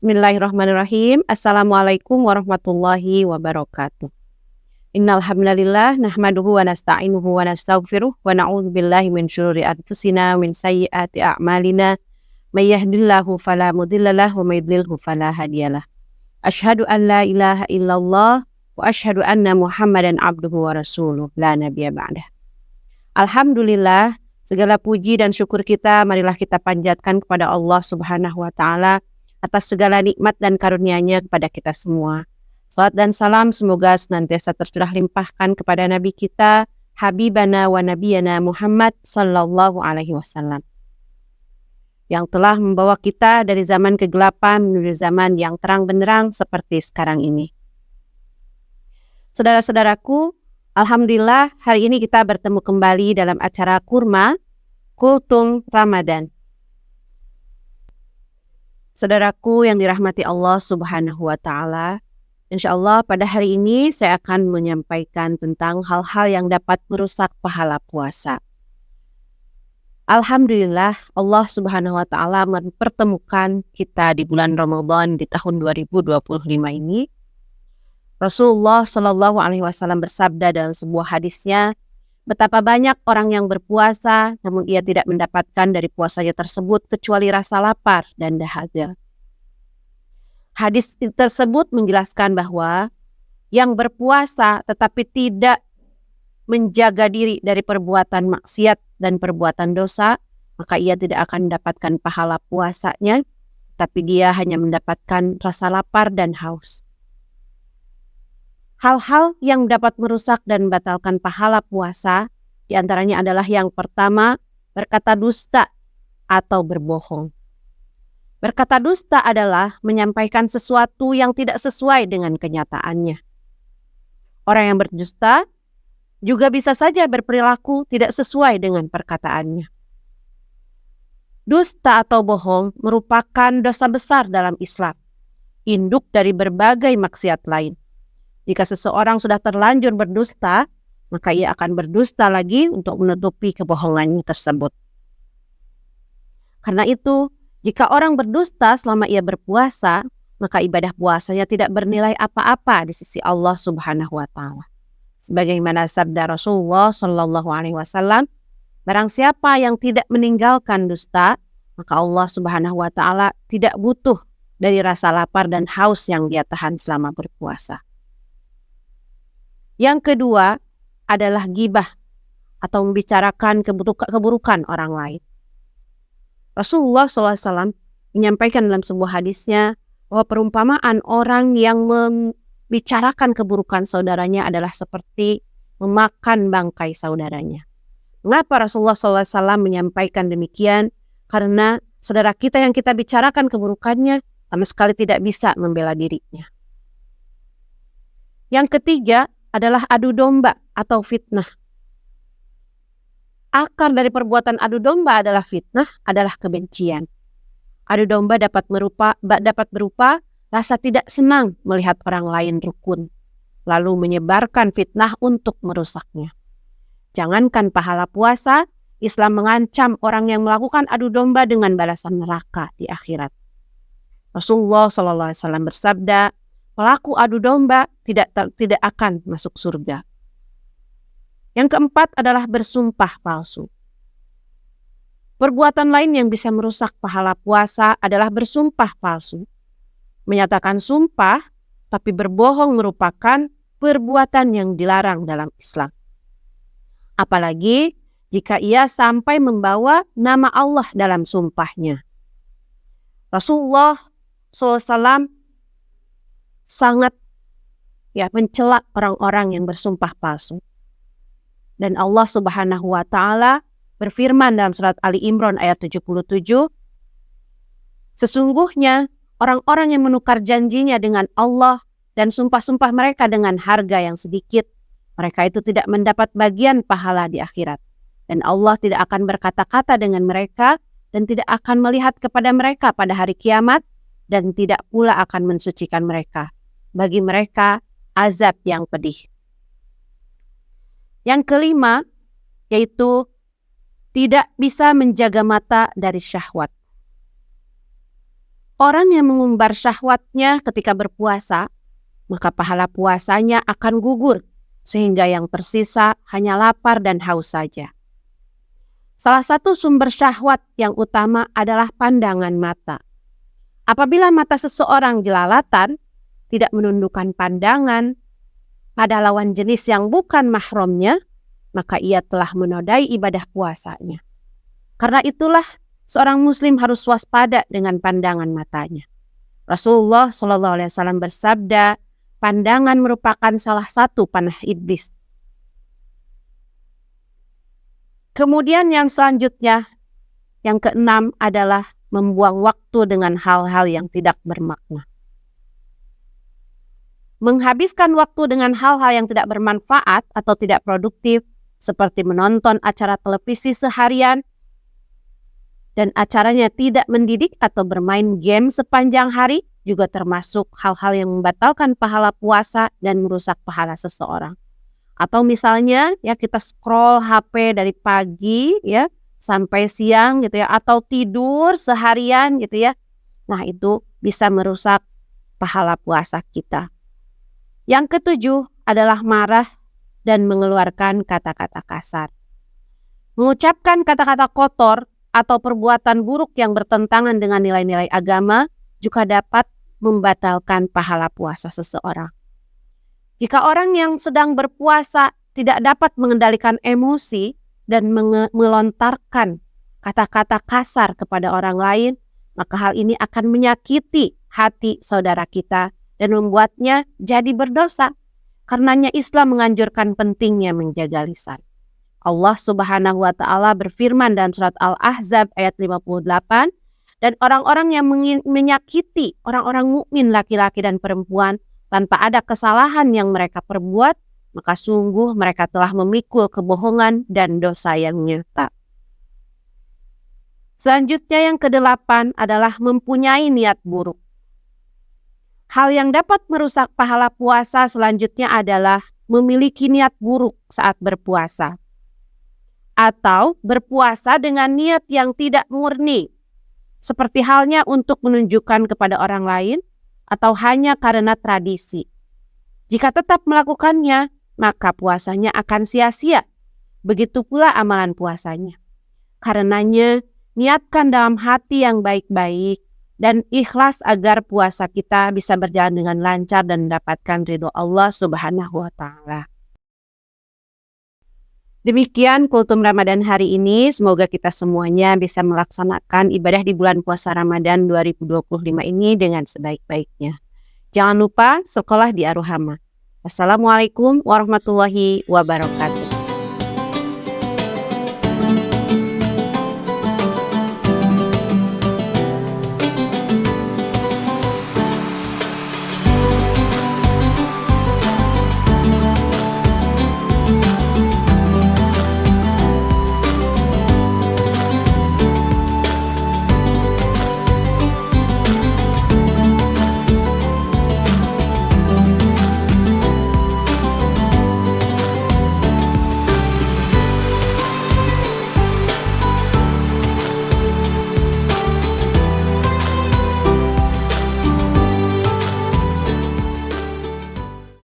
Bismillahirrahmanirrahim. Assalamualaikum warahmatullahi wabarakatuh. Innal hamdalillah nahmaduhu wa nasta'inuhu wa nastaghfiruh wa na'udzu billahi min syururi anfusina wa min sayyiati a'malina. May yahdihillahu fala mudhillalah wa may yudlilhu fala hadiyalah. Asyhadu an la ilaha illallah wa asyhadu anna Muhammadan abduhu wa rasuluh la nabiyya ba'dah. Alhamdulillah, segala puji dan syukur kita marilah kita panjatkan kepada Allah Subhanahu wa taala atas segala nikmat dan karunia-Nya kepada kita semua. Salat dan salam semoga senantiasa tercurah limpahkan kepada Nabi kita, Habibana wa Nabiyana Muhammad sallallahu alaihi wasallam, yang telah membawa kita dari zaman kegelapan menuju zaman yang terang benderang seperti sekarang ini. Saudara-saudaraku, alhamdulillah hari ini kita bertemu kembali dalam acara Kurma Kultum Ramadan. Saudaraku yang dirahmati Allah Subhanahu wa taala, insyaallah pada hari ini saya akan menyampaikan tentang hal-hal yang dapat merusak pahala puasa. Alhamdulillah Allah Subhanahu wa taala mempertemukan kita di bulan Ramadan di tahun 2025 ini. Rasulullah Shallallahu alaihi wasallam bersabda dalam sebuah hadisnya, betapa banyak orang yang berpuasa namun ia tidak mendapatkan dari puasanya tersebut kecuali rasa lapar dan dahaga. Hadis tersebut menjelaskan bahwa yang berpuasa tetapi tidak menjaga diri dari perbuatan maksiat dan perbuatan dosa, maka ia tidak akan mendapatkan pahala puasanya, tapi dia hanya mendapatkan rasa lapar dan haus. Hal-hal yang dapat merusak dan membatalkan pahala puasa, diantaranya adalah yang pertama, berkata dusta atau berbohong. Berkata dusta adalah menyampaikan sesuatu yang tidak sesuai dengan kenyataannya. Orang yang berdusta juga bisa saja berperilaku tidak sesuai dengan perkataannya. Dusta atau bohong merupakan dosa besar dalam Islam, induk dari berbagai maksiat lain. Jika seseorang sudah terlanjur berdusta, maka ia akan berdusta lagi untuk menutupi kebohongannya tersebut. Karena itu, jika orang berdusta selama ia berpuasa, maka ibadah puasanya tidak bernilai apa-apa di sisi Allah Subhanahu wa taala. Sebagaimana sabda Rasulullah Shallallahu alaihi wasallam, barang siapa yang tidak meninggalkan dusta, maka Allah Subhanahu wa taala tidak butuh dari rasa lapar dan haus yang dia tahan selama berpuasa. Yang kedua adalah ghibah atau membicarakan keburukan orang lain. Rasulullah SAW menyampaikan dalam sebuah hadisnya bahwa perumpamaan orang yang membicarakan keburukan saudaranya adalah seperti memakan bangkai saudaranya. Mengapa Rasulullah SAW menyampaikan demikian? Karena saudara kita yang kita bicarakan keburukannya sama sekali tidak bisa membela dirinya. Yang ketiga adalah adu domba atau fitnah. Akar dari perbuatan adu domba adalah fitnah, adalah kebencian. Adu domba dapat berupa rasa tidak senang melihat orang lain rukun, lalu menyebarkan fitnah untuk merusaknya. Jangankan pahala puasa, Islam mengancam orang yang melakukan adu domba dengan balasan neraka di akhirat. Rasulullah SAW bersabda, pelaku adu domba tidak akan masuk surga. Yang keempat adalah bersumpah palsu. Perbuatan lain yang bisa merusak pahala puasa adalah bersumpah palsu. Menyatakan sumpah, tapi berbohong merupakan perbuatan yang dilarang dalam Islam. Apalagi jika ia sampai membawa nama Allah dalam sumpahnya. Rasulullah SAW sangat mencela orang-orang yang bersumpah palsu. Dan Allah Subhanahu wa taala berfirman dalam surat Ali Imran ayat 77, sesungguhnya orang-orang yang menukar janjinya dengan Allah dan sumpah-sumpah mereka dengan harga yang sedikit, mereka itu tidak mendapat bagian pahala di akhirat. Dan Allah tidak akan berkata-kata dengan mereka dan tidak akan melihat kepada mereka pada hari kiamat dan tidak pula akan mensucikan mereka. Bagi mereka azab yang pedih. Yang kelima, yaitu tidak bisa menjaga mata dari syahwat. Orang yang mengumbar syahwatnya ketika berpuasa, maka pahala puasanya akan gugur, sehingga yang tersisa hanya lapar dan haus saja. Salah satu sumber syahwat yang utama adalah pandangan mata. Apabila mata seseorang jelalatan, tidak menundukkan pandangan pada lawan jenis yang bukan mahramnya, maka ia telah menodai ibadah puasanya. Karena itulah seorang muslim harus waspada dengan pandangan matanya. Rasulullah SAW bersabda, pandangan merupakan salah satu panah iblis. Kemudian yang selanjutnya, yang keenam adalah membuang waktu dengan hal-hal yang tidak bermakna. Menghabiskan waktu dengan hal-hal yang tidak bermanfaat atau tidak produktif, seperti menonton acara televisi seharian, dan acaranya tidak mendidik atau bermain game sepanjang hari, juga termasuk hal-hal yang membatalkan pahala puasa dan merusak pahala seseorang. Atau misalnya ya kita scroll HP dari pagi ya sampai siang gitu ya, atau tidur seharian gitu ya. Nah, itu bisa merusak pahala puasa kita. Yang ketujuh adalah marah dan mengeluarkan kata-kata kasar. Mengucapkan kata-kata kotor atau perbuatan buruk yang bertentangan dengan nilai-nilai agama juga dapat membatalkan pahala puasa seseorang. Jika orang yang sedang berpuasa tidak dapat mengendalikan emosi dan melontarkan kata-kata kasar kepada orang lain, maka hal ini akan menyakiti hati saudara kita dan membuatnya jadi berdosa. Karenanya Islam menganjurkan pentingnya menjaga lisan. Allah Subhanahu wa Ta'ala berfirman dalam surat Al-Ahzab ayat 58, dan orang-orang yang menyakiti orang-orang mukmin laki-laki dan perempuan tanpa ada kesalahan yang mereka perbuat, maka sungguh mereka telah memikul kebohongan dan dosa yang nyata. Selanjutnya yang kedelapan adalah mempunyai niat buruk. Hal yang dapat merusak pahala puasa selanjutnya adalah memiliki niat buruk saat berpuasa, atau berpuasa dengan niat yang tidak murni, seperti halnya untuk menunjukkan kepada orang lain atau hanya karena tradisi. Jika tetap melakukannya, maka puasanya akan sia-sia. Begitu pula amalan puasanya. Karenanya, niatkan dalam hati yang baik-baik dan ikhlas agar puasa kita bisa berjalan dengan lancar dan mendapatkan ridho Allah Subhanahu wa Ta'ala. Demikian Kultum Ramadan hari ini. Semoga kita semuanya bisa melaksanakan ibadah di bulan puasa Ramadan 2025 ini dengan sebaik-baiknya. Jangan lupa sekolah di Ar-Ruhamah. Assalamualaikum warahmatullahi wabarakatuh.